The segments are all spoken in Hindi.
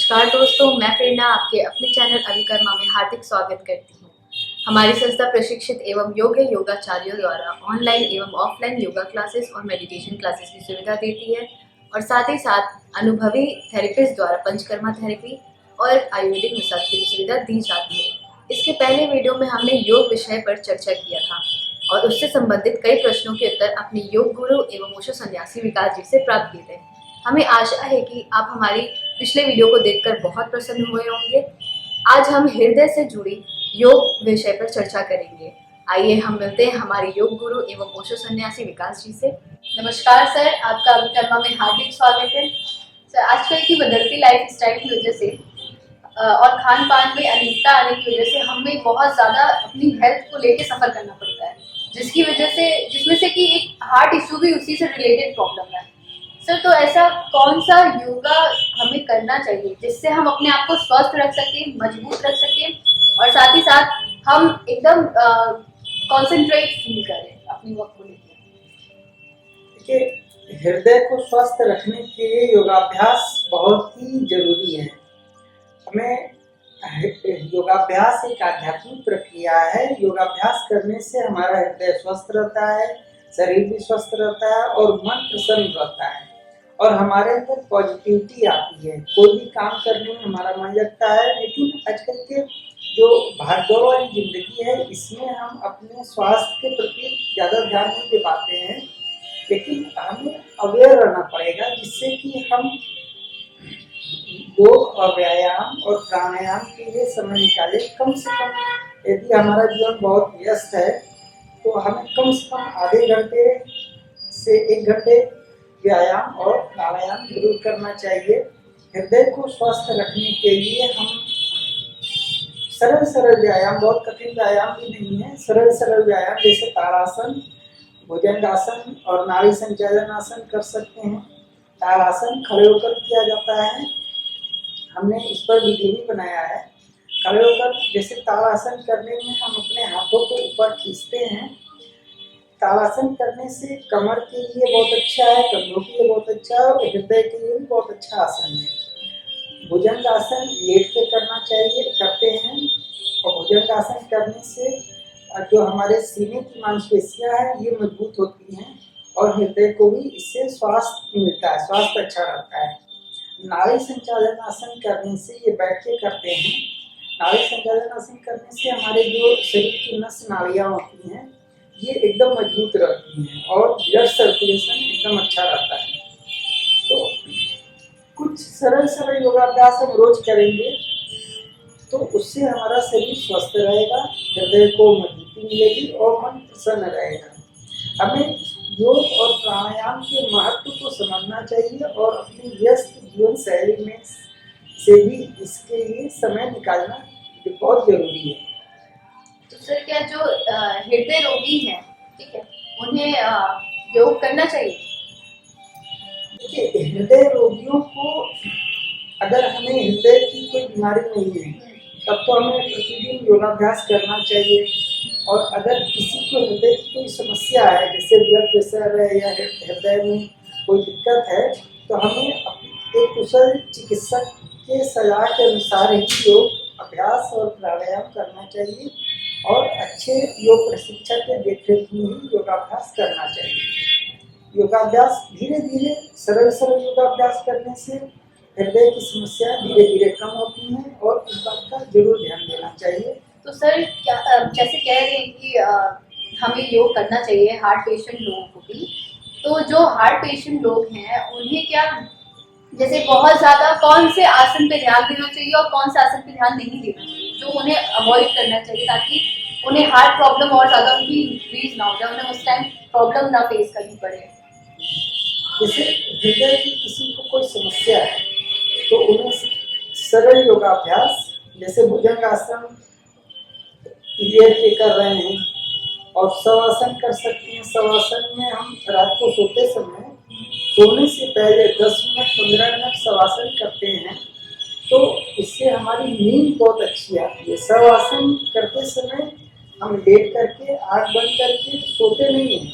नमस्कार दोस्तों, मैं प्रेरणा आपके अपने चैनल अभिकर्मा में हार्दिक स्वागत करती हूँ। हमारी संस्था प्रशिक्षित एवं योग्य योगाचार्यों द्वारा ऑनलाइन एवं ऑफलाइन योगा क्लासेस और मेडिटेशन क्लासेस की सुविधा देती है और साथ ही साथ अनुभवी थेरेपिस्ट द्वारा पंचकर्मा थेरेपी और आयुर्वेदिक मसाज की सुविधा दी जाती है। इसके पहले वीडियो में हमने योग विषय पर चर्चा किया था और उससे संबंधित कई प्रश्नों के उत्तर अपने योग गुरु एवं ओशो सन्यासी विकास जी से प्राप्त किए थे। हमें आशा है कि आप हमारी पिछले वीडियो को देखकर बहुत प्रसन्न हुए होंगे। आज हम हृदय से जुड़ी योग विषय पर चर्चा करेंगे। आइए हम मिलते हैं हमारे योग गुरु एवं ओशो सन्यासी विकास जी से। नमस्कार सर, आपका अभिकर्मा में हार्दिक स्वागत है। सर, आजकल की बदलती लाइफ स्टाइल की वजह से और खान पान में अनियमितता आने की वजह से हमें बहुत ज़्यादा अपनी हेल्थ को लेके सफ़र करना पड़ता है, जिसमें से कि एक हार्ट इशू भी उसी से रिलेटेड प्रॉब्लम है। सर, तो ऐसा कौन सा योगा हमें करना चाहिए जिससे हम अपने आप को स्वस्थ रख सकें, मजबूत रख सकें और साथ ही साथ हम एकदम कॉन्सेंट्रेट फील करें अपनी वर्क को लेकर? देखिए, हृदय को स्वस्थ रखने के लिए योगाभ्यास बहुत ही जरूरी है। हमें योगाभ्यास एक आध्यात्मिक प्रक्रिया है। योगाभ्यास करने से हमारा हृदय स्वस्थ रहता है, शरीर भी स्वस्थ रहता है और मन प्रसन्न रहता है और हमारे अंदर पॉजिटिविटी आती है। कोई भी काम करने में हमारा मन लगता है। लेकिन आजकल के जो भागदौड़ वाली जिंदगी है, इसमें हम अपने स्वास्थ्य के प्रति ज़्यादा ध्यान नहीं दे पाते हैं। लेकिन हमें अवेयर रहना पड़ेगा, जिससे कि हम योग और व्यायाम और प्राणायाम के लिए समय निकालें। कम से कम यदि हमारा जीवन बहुत व्यस्त है तो हमें कम से कम आधे घंटे से 1 घंटे व्यायाम और प्राणायाम जरूर करना चाहिए। हृदय को स्वस्थ रखने के लिए हम सरल व्यायाम, बहुत कठिन व्यायाम भी नहीं है, सरल व्यायाम जैसे ताड़ासन, भुजंगासन और नाड़ी संचालन आसन कर सकते हैं। ताड़ासन खड़े होकर किया जाता है, हमने इस पर वीडियो भी बनाया है। खड़े होकर जैसे ताड़ासन करने में हम अपने हाथों को ऊपर खींचते हैं। ताड़ासन करने से कमर के लिए बहुत अच्छा है, कंधों के लिए बहुत अच्छा है और हृदय के लिए भी बहुत अच्छा आसन है। भुजंगासन लेट के करना चाहिए, करते हैं और भुजंगासन करने से जो हमारे सीने की मांसपेशियां हैं ये मजबूत होती हैं और हृदय को भी इससे स्वास्थ्य मिलता है, स्वास्थ्य अच्छा रहता है। नाड़ी संचालन आसन करने से, ये बैठ के करते हैं, नाड़ी संचालन आसन करने से हमारे जो शरीर की नस नाड़ियाँ होती हैं ये एकदम मजबूत रहती हैं और ब्लड सर्कुलेशन एकदम अच्छा रहता है। तो कुछ सरल योगाभ्यास हम रोज करेंगे तो उससे हमारा शरीर स्वस्थ रहेगा, हृदय को मजबूती मिलेगी और मन प्रसन्न रहेगा। हमें योग और प्राणायाम के महत्व को समझना चाहिए और अपनी व्यस्त जीवन शैली में से भी इसके लिए समय निकालना बहुत जरूरी है। तो सर, क्या जो हृदय रोगी हैं, ठीक है, उन्हें योग करना चाहिए? देखिए, हृदय रोगियों को, अगर हमें हृदय की कोई बीमारी नहीं है तब तो हमें प्रतिदिन योगाभ्यास करना चाहिए। और अगर किसी को हृदय की कोई समस्या है, जैसे ब्लड प्रेशर है या हृदय में कोई दिक्कत है, तो हमें एक कुशल चिकित्सक के सलाह के अनुसार ही योग अभ्यास और प्राणायाम करना चाहिए और अच्छे योग प्रशिक्षक के देखरेख में ही योगाभ्यास करना चाहिए। योगाभ्यास धीरे धीरे सरल योगाभ्यास करने से हृदय की समस्या धीरे धीरे कम होती हैं और इस बात का जरूर ध्यान देना चाहिए। तो सर, क्या जैसे कह रहे हैं कि हमें योग करना चाहिए हार्ट पेशेंट लोगों को भी, तो जो हार्ट पेशेंट लोग हैं उन्हें क्या, जैसे बहुत ज़्यादा कौन से आसन पे ध्यान देना चाहिए और कौन से आसन पे ध्यान नहीं देना चाहिए, जो उन्हें अवॉइड करना चाहिए ताकि उन्हें हार्ट प्रॉब्लम और ज़्यादा उनकी इंक्रीज ना हो जाए, उन्हें उस टाइम प्रॉब्लम ना फेस करनी पड़े? जैसे हृदय की किसी को कोई समस्या है तो उन्हें सरल योगाभ्यास जैसे भुजंगासन लेट के कर रहे हैं और शवासन कर सकते हैं। शवासन में हम रात को सोते समय, सोने से पहले 10 मिनट 15 मिनट शवासन करते हैं तो इससे हमारी नींद बहुत अच्छी आती है। शवासन करते समय हम लेट करके आँख बंद करके सोते नहीं हैं,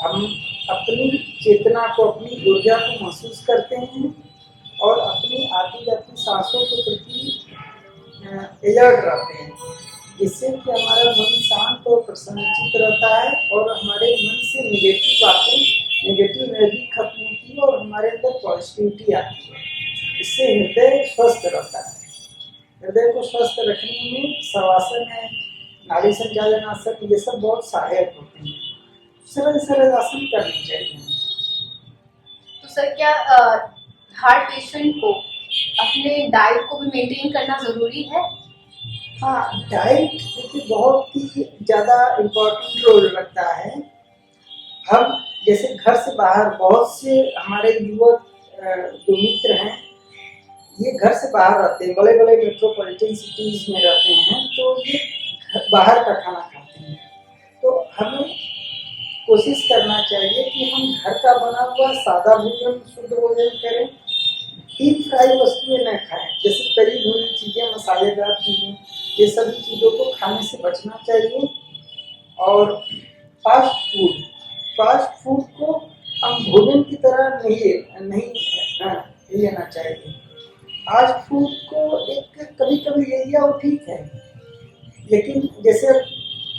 हम अपनी चेतना को, अपनी ऊर्जा को महसूस करते हैं और अपनी आती जाती सांसों के प्रति अलर्ट रहते हैं, जिससे कि हमारा मन शांत और प्रसन्नचित रहता है और हमारे मन से नेगेटिव एनर्जी खत्म होती है और हमारे अंदर पॉजिटिविटी आती है। इससे हृदय स्वस्थ रहता है। हृदय को स्वस्थ रखने में शवासन है, नाड़ी संचालन आसन, ये सब बहुत सहायक होते हैं। सरल सरल आसन करने चाहिए। तो सर क्या हार्ट पेशेंट को अपने डाइट को भी मेंटेन करना जरूरी है? हाँ, डाइट देखिए बहुत ही ज़्यादा इम्पोर्टेंट रोल रखता है। हम जैसे घर से बाहर बहुत से हमारे युवक जो मित्र हैं, ये घर से बाहर रहते हैं, बड़े बड़े मेट्रोपॉलिटन सिटीज में रहते हैं, तो ये बाहर का खाना खाते हैं। तो हमें कोशिश करना चाहिए कि हम घर का बना हुआ सादा भोजन, शुद्ध भोजन करें। डीप फ्राई वस्तुएं न खाएं, जैसे तली भुनी चीज़ें, मसालेदार चीज़ें, ये सभी चीज़ों को खाने से बचना चाहिए। और फास्ट फूड को हम भोजन की तरह नहीं लेना चाहिए। फास्ट फूड को एक कभी कभी ले लिया वो ठीक है, लेकिन जैसे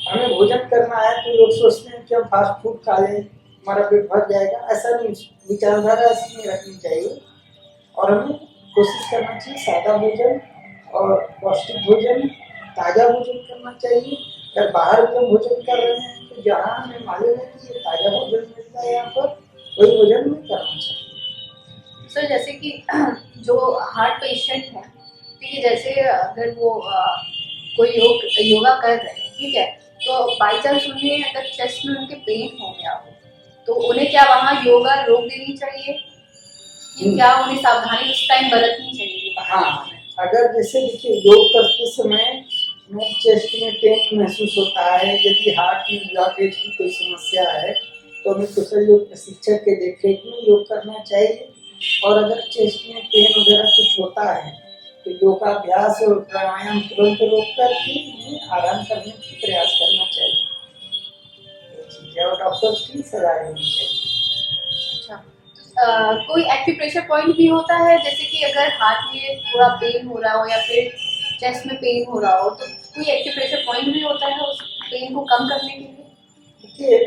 हमें भोजन करना है तो लोग सोचते हैं कि हम फास्ट फूड खा लें, हमारा पेट भर जाएगा। ऐसा नहीं, विचारधारा ऐसी नहीं रखनी चाहिए और हमें कोशिश करना चाहिए सादा भोजन और पौष्टिक भोजन, ताज़ा भोजन करना चाहिए। अगर बाहर भी हम भोजन कर रहे हैं तो जहाँ हमें मालूम है कि ये ताज़ा भोजन मिलता है यहाँ पर, वही भोजन हमें करना चाहिए। सर जैसे कि जो हार्ट पेशेंट है, ठीक है, जैसे अगर वो कोई योगा कर रहे हैं, ठीक है, तो बाई चांस उन्हें अगर चेस्ट में उनके पेन हो गया हो, तो उन्हें क्या वहाँ योगा रोक देनी चाहिए कि क्या उन्हें सावधानी उस टाइम बरतनी चाहिए? हाँ, अगर जैसे देखिए योग करते समय में चेस्ट में पेन महसूस होता है, यदि हार्ट में ब्लॉकेज की कोई समस्या है तो हमें कुशल योग प्रशिक्षक के देखरेख में योग करना चाहिए। और अगर चेस्ट में पेन वगैरह कुछ होता है तो योगाभ्यास और प्राणायाम तुरंत रोक करके उन्हें आराम करने का प्रयास करना चाहिए और डॉक्टर की सलाह लेनी चाहिए। अच्छा, कोई एक्यूप्रेशर पॉइंट भी होता है, जैसे कि अगर हार्ट में थोड़ा पेन हो रहा हो या फिर चेस्ट में पेन हो रहा हो, तो कोई एक्यूप्रेशर पॉइंट भी होता है उस पेन को कम करने के लिए? देखिए,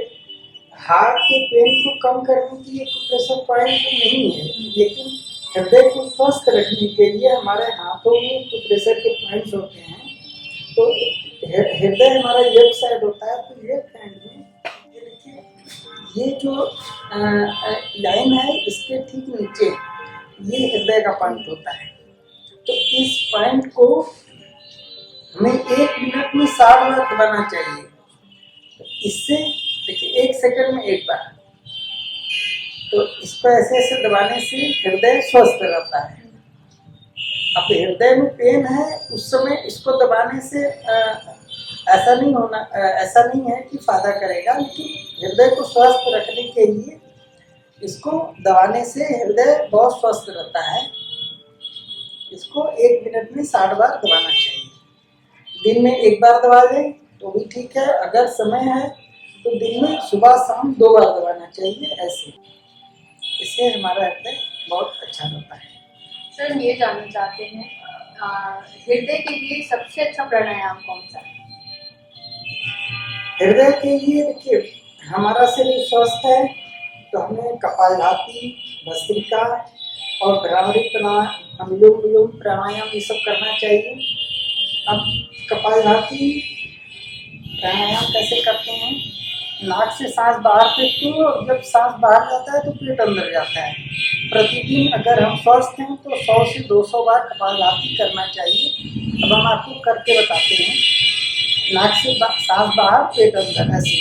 हार्ट के पेन को कम करने के लिए एक्यूप्रेशर पॉइंट तो नहीं है, लेकिन हृदय को स्वस्थ रखने के लिए हमारे हाथों में एक्यूप्रेशर के पॉइंट्स होते हैं। तो हृदय हमारा लेफ्ट साइड होता है, तो लेफ्ट हैंड में ये देखिए, ये जो लाइन है इसके ठीक नीचे ये हृदय का पॉइंट होता है। तो इस पॉइंट को हमें 1 मिनट में 60 बार दबाना चाहिए। तो इससे देखिए 1 सेकंड में 1 बार, तो इसको ऐसे ऐसे दबाने से हृदय स्वस्थ रहता है। अब हृदय में पेन है उस समय इसको दबाने से ऐसा नहीं है कि फायदा करेगा, लेकिन हृदय को स्वस्थ रखने के लिए इसको दबाने से हृदय बहुत स्वस्थ रहता है। इसको 1 मिनट में 60 बार दबाना चाहिए। दिन में 1 बार दबा लें तो भी ठीक है, अगर समय है तो दिन में सुबह शाम 2 बार दबाना चाहिए। ऐसे इससे हमारा हृदय बहुत अच्छा रहता है। सर हम ये जानना चाहते हैं, हृदय के लिए सबसे अच्छा प्राणायाम कौन सा है? हृदय के लिए देखिए, हमारा शरीर स्वस्थ है तो हमें कपालभाति, भस्त्रिका और भ्रामरी प्राणायाम, अनुलोम विलोम प्राणायाम ये सब करना चाहिए। अब कपालभाति प्राणायाम कैसे करते हैं? नाक से सांस बाहर फेंकते हैं और जब सांस बाहर जाता है तो पेट अंदर जाता है। प्रतिदिन अगर हम स्वस्थ हैं तो 100 से 200 बार कपालभाति करना चाहिए। अब हम आपको करके बताते हैं। नाक से सांस बाहर, पेट अंदर, ऐसे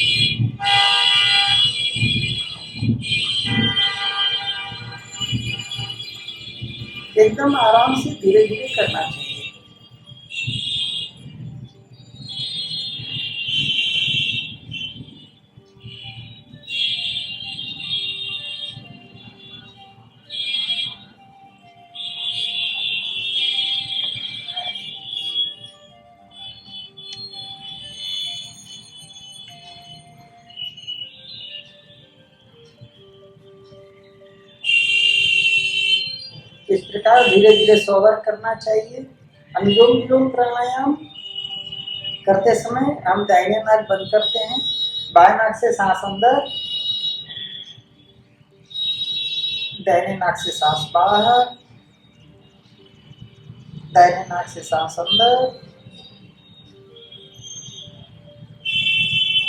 एकदम आराम से धीरे धीरे करना चाहिए। इस प्रकार धीरे धीरे 100 बार करना चाहिए। अनुलोम विलोम प्राणायाम करते समय हम दाहिने नाक बंद करते हैं, बाएं नाक से सांस अंदर, दाहिने नाक से सांस बाहर, दाहिने नाक से सांस अंदर,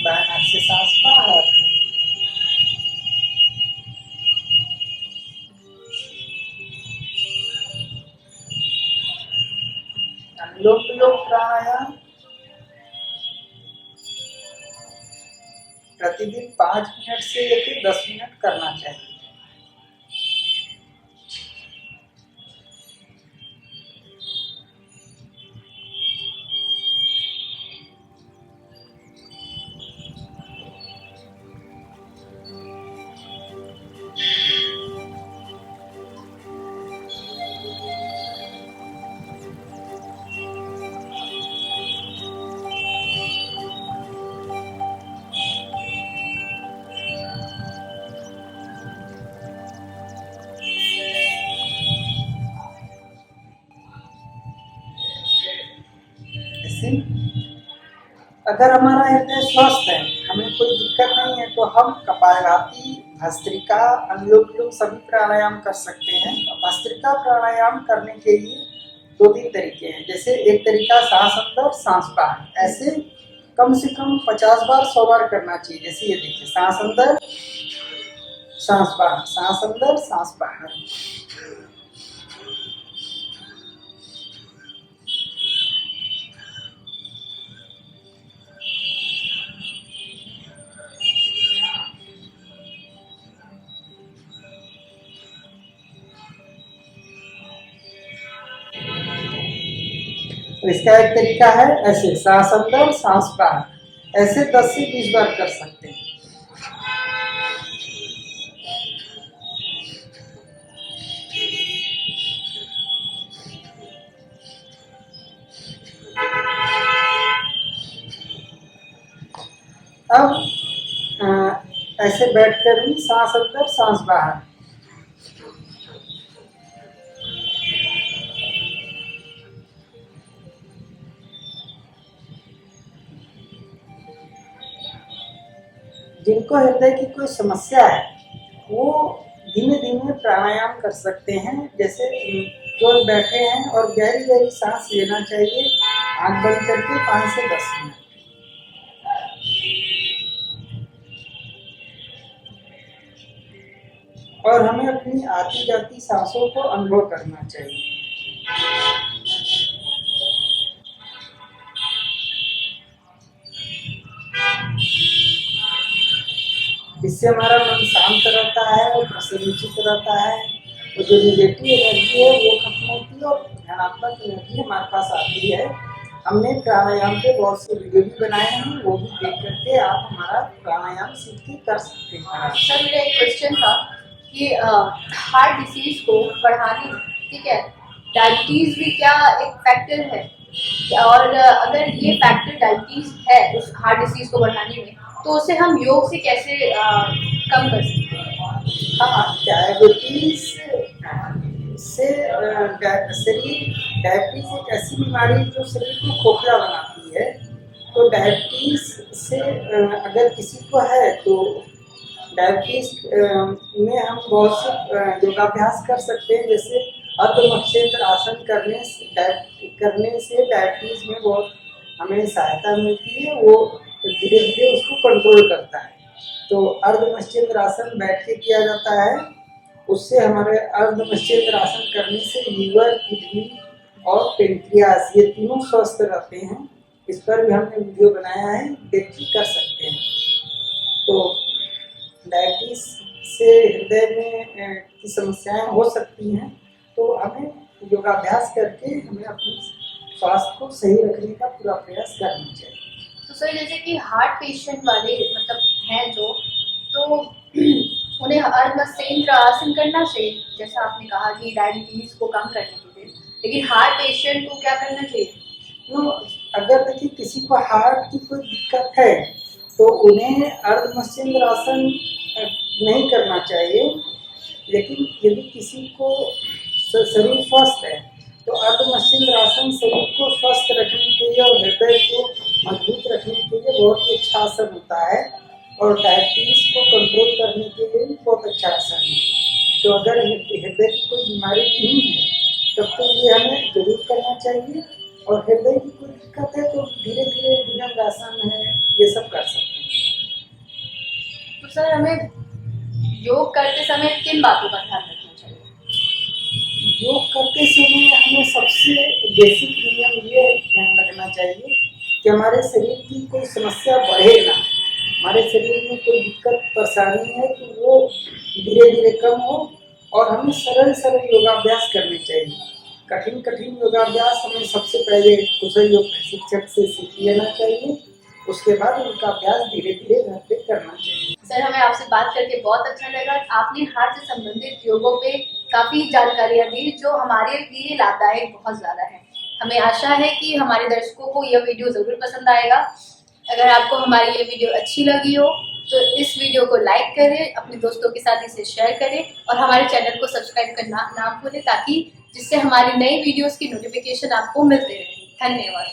बाएं नाक से सांस बाहर। अनुलोम विलोम प्राणायाम प्रतिदिन 5 मिनट से लेकर 10 मिनट करना चाहिए। अगर हमारा हृदय स्वस्थ है, हमें कोई दिक्कत नहीं है, तो हम कपालभाति, भस्त्रिका, अनुलोम विलोम सभी प्राणायाम कर सकते हैं। भस्त्रिका प्राणायाम करने के लिए 2-3 तरीके हैं। जैसे एक तरीका सांस अंदर सांस बाहर, ऐसे कम से कम 50 बार 100 बार करना चाहिए। जैसे ये देखिए, सांस अंदर सांस बाहर, सांस अंदर सांस बाहर। तो इसका एक तरीका है ऐसे, सांस अंदर सांस बाहर, ऐसे 10 से 20 बार कर सकते हैं। अब ऐसे बैठकर भी सांस अंदर सांस बाहर। जिनको हृदय की कोई समस्या है वो धीमे धीमे प्राणायाम कर सकते हैं। जैसे केवल बैठे हैं और गहरी गहरी सांस लेना चाहिए, आंख बंद करके 5 से 10 मिनट। और हमें अपनी आती जाती सांसों को अनुभव करना चाहिए। इससे हमारा मन शांत रहता है और प्रसन्नचित्त रहता है, और जो निगेटिव एनर्जी है वो खत्म होती है और धनात्मक एनर्जी हमारे पास आती है। हमने प्राणायाम के बहुत से वीडियो भी बनाए हैं, वो भी देख करके आप हमारा प्राणायाम सीख के कर सकते हैं। सर, मेरा एक क्वेश्चन था कि हार्ट डिसीज को बढ़ाने, ठीक है, डायबिटीज भी क्या एक फैक्टर है? और अगर ये फैक्टर डायबिटीज है उस हार्ट डिसीज को बढ़ाने में, तो उसे हम योग से कैसे कम कर सकते हैं? हाँ, डायबिटीज से डायबिटीज एक ऐसी बीमारी जो शरीर को खोखला बनाती है। तो डायबिटीज से अगर किसी को है तो डायबिटीज में हम बहुत से योगाभ्यास कर सकते हैं। जैसे अर्धमक्षेत्र आसन करने से डायबिटीज में बहुत हमें सहायता मिलती है, वो धीरे धीरे उसको कंट्रोल करता है। तो अर्धमक्षेत्र आसन बैठ के किया जाता है, उससे हमारे अर्धमक्षेत्र आसन करने से लीवर, किडनी और पेनक्रियास ये तीनों स्वस्थ रहते हैं। इस पर भी हमने वीडियो बनाया है, देख के कर सकते हैं। तो डायबिटीज से हृदय में की समस्याएं हो सकती हैं, तो हमें योगाभ्यास करके हमें अपने स्वास्थ्य को सही रखने का पूरा प्रयास करना चाहिए। तो सर, जैसे कि हार्ट पेशेंट वाले मतलब हैं जो, तो उन्हें अर्धमक्षेत्र आसन करना चाहिए, जैसा आपने कहा कि डायबिटीज को कम करने के लिए, लेकिन हार्ट पेशेंट को क्या करना चाहिए? तो अगर देखिए किसी को हार्ट की कोई दिक्कत है तो उन्हें अर्धमक्षेत्र आसन नहीं करना चाहिए। लेकिन यदि किसी को शरीर स्वस्थ है। तो अर्धमस्तिष्क आसन शरीर को स्वस्थ रखने के लिए और हृदय को मजबूत रखने के लिए बहुत ही अच्छा आसन होता है, और डायबिटीज को कंट्रोल करने के लिए भी बहुत अच्छा आसन है। तो अगर हृदय की कोई बीमारी नहीं है तब तो ये हमें जरूर करना चाहिए, और हृदय की कोई दिक्कत है तो धीरे धीरे भुजंगासन है, ये सब कर सकते हैं। तो सर हमें योग करते समय किन बातों का ध्यान रखना चाहिए? योग करते समय हमें सबसे बेसिक नियम ये ध्यान रखना चाहिए कि हमारे शरीर की कोई समस्या बढ़े ना, हमारे शरीर में कोई दिक्कत परेशानी है तो वो धीरे धीरे कम हो, और हमें सरल सरल योगाभ्यास करने चाहिए। कठिन कठिन योगाभ्यास हमें सबसे पहले कुशल योग प्रशिक्षक से सीख लेना चाहिए, उसके बाद उनका अभ्यास धीरे धीरे घर पे करना चाहिए। सर हमें आपसे बात करके बहुत अच्छा लगा। आपने हार्ट से संबंधित योगों पे काफ़ी जानकारियाँ दी जो हमारे लिए लाभदायक बहुत ज़्यादा है। हमें आशा है कि हमारे दर्शकों को यह वीडियो ज़रूर पसंद आएगा। अगर आपको हमारी ये वीडियो अच्छी लगी हो तो इस वीडियो को लाइक करें, अपने दोस्तों के साथ इसे शेयर करें और हमारे चैनल को सब्सक्राइब करना ना भूलें, ताकि जिससे हमारी नई वीडियोस की नोटिफिकेशन आपको मिलते रहे। धन्यवाद।